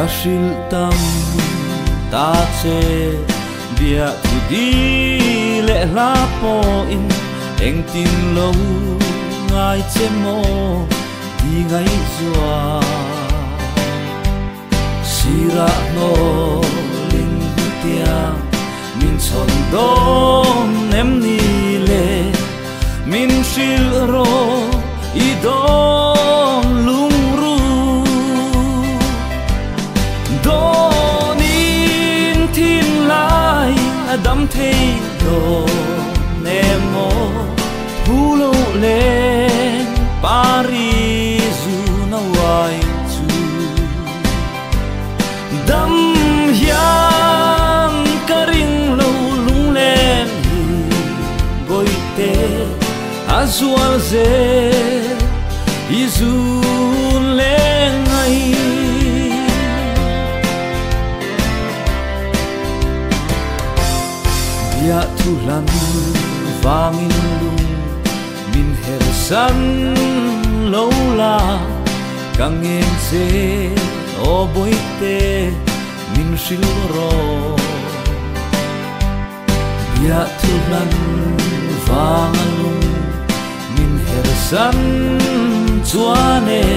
Rashil tam ta che bia tu di le la po in eng tin lo ngai che mo di ngai zua sira no ling tia min chon don em ni le min shil ro I don lung ru don in tin lai adam thei do nemo pulo le parizu na wai chu dam yang karing lo lung len boite azual ze izun lengai dia tulan vangin lung min hersan lola kangen se o boite min shilro dia tulan vangin lung min hersan chuane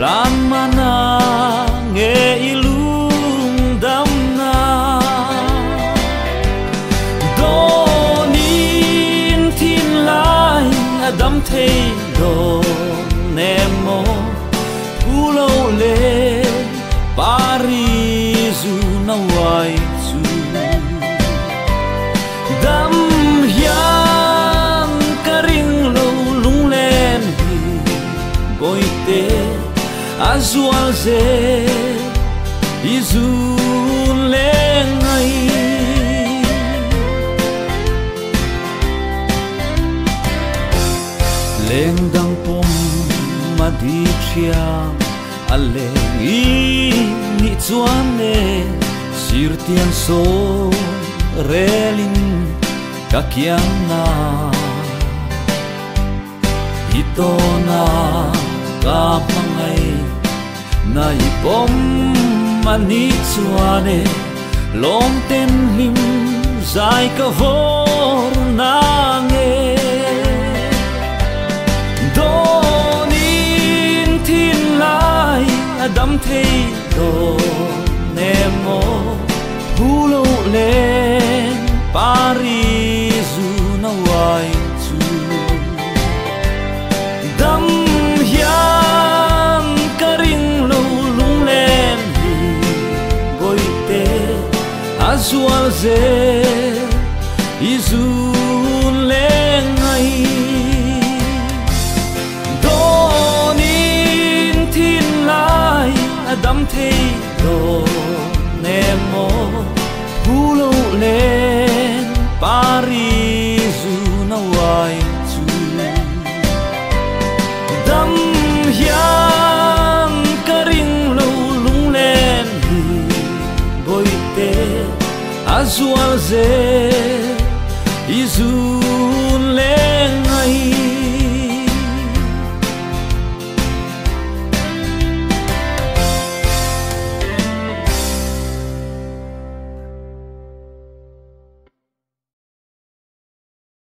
lan mana nge ilung dam na donin tin lai adam thei do nemo pulo le parizu na wai chu dam yang karing lo lung len boite azual ze izun lengai lengdang pom madikya aleng I ni chuane sirtian so relin kakyang na itona kapangai na ipom mani chuane long ten lim zai ka vor na nge donin tin lai adam thei do nemo pulo len parizu na wai chu dam yang karing lo lung len boite azual ze izun lengai donin tin lai adam thei do nemo pulo len parizu na wai chu dam yang karing lo lung len boite azual ze izun